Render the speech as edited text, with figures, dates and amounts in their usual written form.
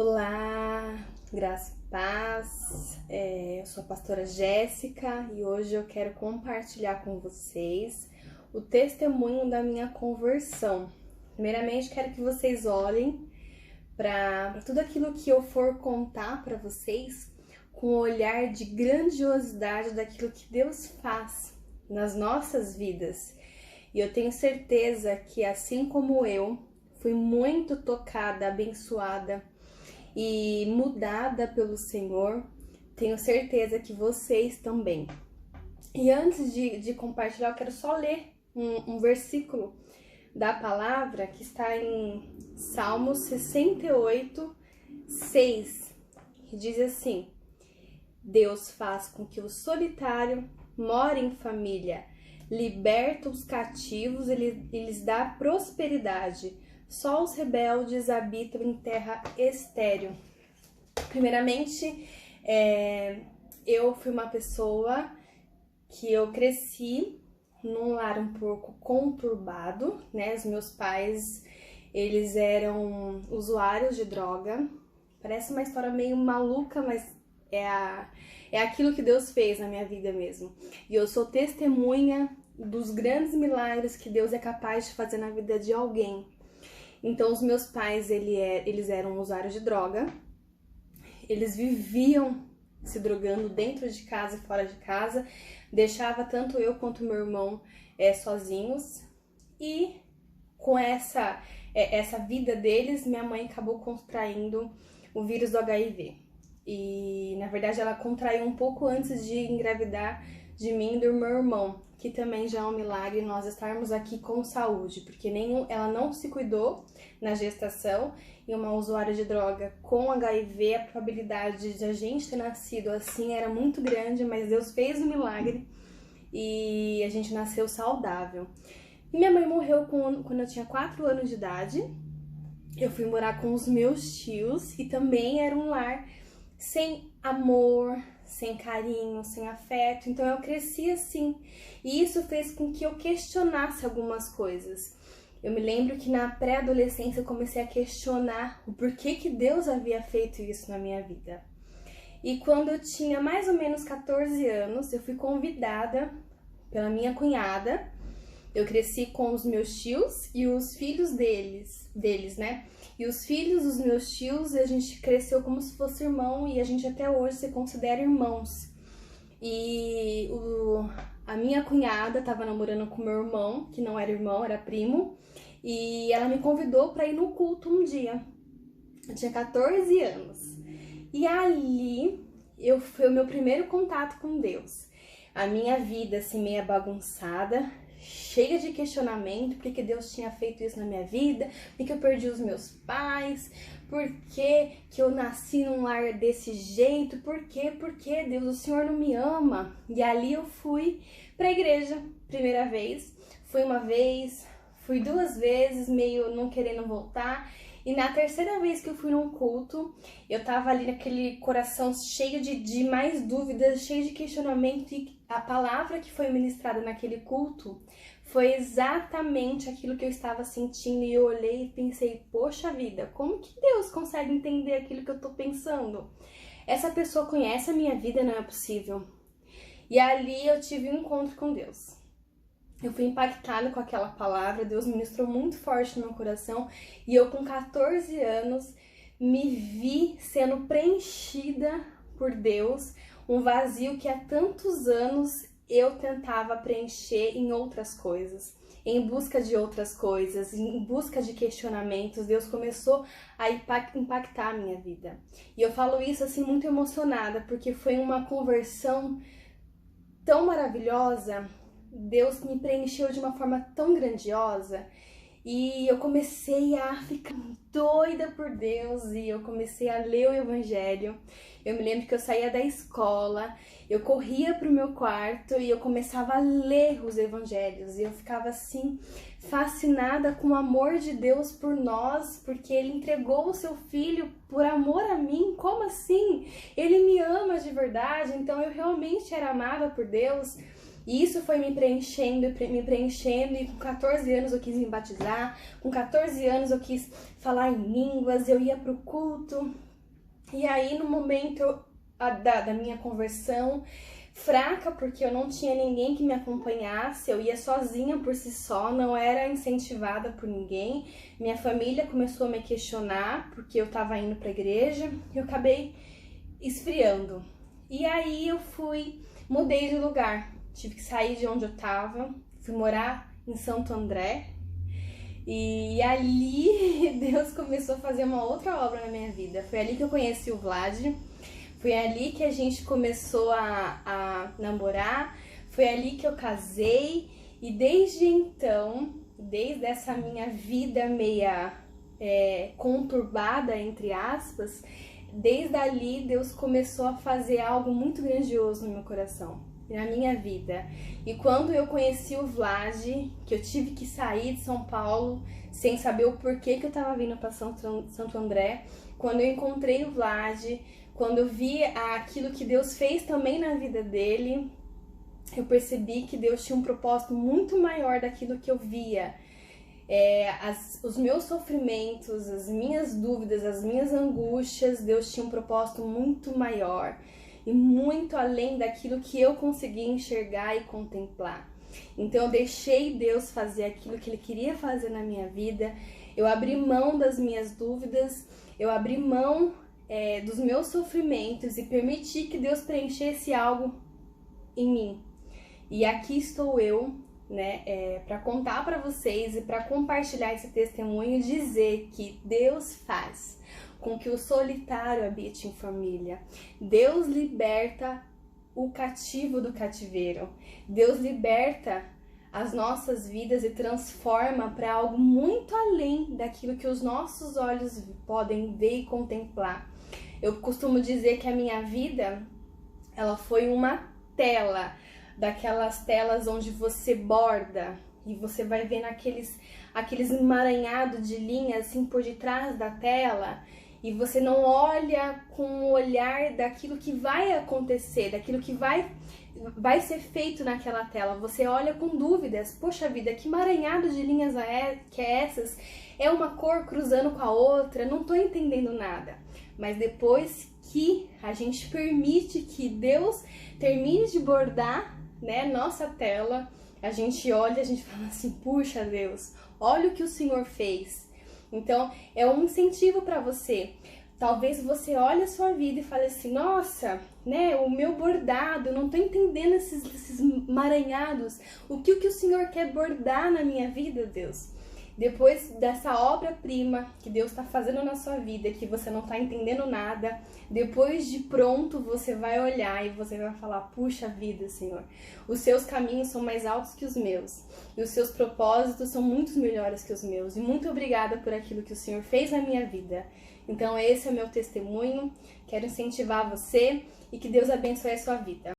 Olá, graça e paz. Eu sou a pastora Jéssica e hoje eu quero compartilhar com vocês o testemunho da minha conversão. Primeiramente, quero que vocês olhem para tudo aquilo que eu for contar para vocês com um olhar de grandiosidade daquilo que Deus faz nas nossas vidas. E eu tenho certeza que, assim como eu, fui muito tocada, abençoada e mudada pelo Senhor, tenho certeza que vocês também. E antes de compartilhar, eu quero só ler um versículo da palavra que está em Salmos 68, 6, que diz assim: Deus faz com que o solitário more em família, liberta os cativos e lhes dá prosperidade. Só os rebeldes habitam em terra estéril. Primeiramente, eu fui uma pessoa que eu cresci num lar um pouco conturbado, né? Os meus pais, eles eram usuários de droga. Parece uma história meio maluca, mas é aquilo que Deus fez na minha vida mesmo. E eu sou testemunha dos grandes milagres que Deus é capaz de fazer na vida de alguém. Então, os meus pais, eles eram usuários de droga, eles viviam se drogando dentro de casa e fora de casa, deixava tanto eu quanto meu irmão sozinhos, e com essa vida deles, minha mãe acabou contraindo o vírus do HIV. E, na verdade, ela contraiu um pouco antes de engravidar de mim e do meu irmão, que também já é um milagre nós estarmos aqui com saúde, porque ela não se cuidou na gestação, e uma usuária de droga com HIV, a probabilidade de a gente ter nascido assim era muito grande, mas Deus fez o milagre e a gente nasceu saudável. E minha mãe morreu quando eu tinha 4 anos de idade. Eu fui morar com os meus tios e também era um lar sem amor, sem carinho, sem afeto. Então eu cresci assim, e isso fez com que eu questionasse algumas coisas. Eu me lembro que na pré-adolescência eu comecei a questionar o porquê que Deus havia feito isso na minha vida. E quando eu tinha mais ou menos 14 anos, eu fui convidada pela minha cunhada. Eu cresci com os meus tios e os filhos deles, né? E os filhos dos meus tios, a gente cresceu como se fosse irmão, e a gente até hoje se considera irmãos. E a minha cunhada estava namorando com meu irmão, que não era irmão, era primo, e ela me convidou para ir no culto um dia. Eu tinha 14 anos. E ali foi o meu primeiro contato com Deus. A minha vida assim meio bagunçada, cheia de questionamento, por que Deus tinha feito isso na minha vida, por que eu perdi os meus pais, por que eu nasci num lar desse jeito, por que Deus, o Senhor não me ama? E ali eu fui pra igreja, primeira vez, fui uma vez, fui 2 vezes, meio não querendo voltar. E na terceira vez que eu fui num culto, eu tava ali naquele coração cheio de mais dúvidas, cheio de questionamento, e a palavra que foi ministrada naquele culto foi exatamente aquilo que eu estava sentindo, e eu olhei e pensei, poxa vida, como que Deus consegue entender aquilo que eu tô pensando? Essa pessoa conhece a minha vida, não é possível. E ali eu tive um encontro com Deus. Eu fui impactada com aquela palavra, Deus ministrou muito forte no meu coração, e eu com 14 anos me vi sendo preenchida por Deus, um vazio que há tantos anos eu tentava preencher em outras coisas, em busca de outras coisas, em busca de questionamentos. Deus começou a impactar a minha vida. E eu falo isso assim muito emocionada, porque foi uma conversão tão maravilhosa. Deus me preencheu de uma forma tão grandiosa, e eu comecei a ficar doida por Deus, e eu comecei a ler o Evangelho. Eu me lembro que eu saía da escola, eu corria pro meu quarto e eu começava a ler os Evangelhos, e eu ficava assim, fascinada com o amor de Deus por nós, porque Ele entregou o seu Filho por amor a mim. Como assim? Ele me ama de verdade, então eu realmente era amada por Deus. E isso foi me preenchendo, e com 14 anos eu quis me batizar, com 14 anos eu quis falar em línguas, eu ia pro culto, E aí, no momento da minha conversão, fraca, porque eu não tinha ninguém que me acompanhasse, eu ia sozinha por si só, não era incentivada por ninguém. Minha família começou a me questionar, porque eu tava indo pra igreja, e eu acabei esfriando. E aí eu mudei de lugar, tive que sair de onde eu tava, fui morar em Santo André, e ali Deus começou a fazer uma outra obra na minha vida. Foi ali que eu conheci o Vlad, foi ali que a gente começou a namorar, foi ali que eu casei, e desde então, desde essa minha vida meia conturbada, entre aspas, desde ali Deus começou a fazer algo muito grandioso no meu coração, na minha vida. E quando eu conheci o Vlad, que eu tive que sair de São Paulo sem saber o porquê que eu tava vindo para Santo André, quando eu encontrei o Vlad, quando eu vi aquilo que Deus fez também na vida dele, eu percebi que Deus tinha um propósito muito maior daquilo que eu via. Os meus sofrimentos, as minhas dúvidas, as minhas angústias, Deus tinha um propósito muito maior e muito além daquilo que eu conseguia enxergar e contemplar. Então eu deixei Deus fazer aquilo que Ele queria fazer na minha vida, eu abri mão das minhas dúvidas, eu abri mão dos meus sofrimentos e permiti que Deus preenchesse algo em mim. E aqui estou eu, né, para contar para vocês e para compartilhar esse testemunho e dizer que Deus faz com que o solitário habite em família. Deus liberta o cativo do cativeiro. Deus liberta as nossas vidas e transforma para algo muito além daquilo que os nossos olhos podem ver e contemplar. Eu costumo dizer que a minha vida, ela foi uma tela, daquelas telas onde você borda e você vai vendo aqueles emaranhados de linhas assim por detrás da tela, e você não olha com o olhar daquilo que vai acontecer, daquilo que vai ser feito naquela tela. Você olha com dúvidas. Poxa vida, que emaranhado de linhas que é essas? É uma cor cruzando com a outra? Não tô entendendo nada. Mas depois que a gente permite que Deus termine de bordar, né, nossa tela, a gente olha, a gente fala assim, puxa Deus, olha o que o Senhor fez. Então é um incentivo para você. Talvez você olhe a sua vida e fale assim, nossa, né, o meu bordado, eu não tô entendendo esses emaranhados. O que o Senhor quer bordar na minha vida, Deus? Depois dessa obra-prima que Deus está fazendo na sua vida, que você não está entendendo nada, depois de pronto você vai olhar e você vai falar, puxa vida, Senhor, os seus caminhos são mais altos que os meus e os seus propósitos são muito melhores que os meus, e muito obrigada por aquilo que o Senhor fez na minha vida. Então esse é o meu testemunho, quero incentivar você e que Deus abençoe a sua vida.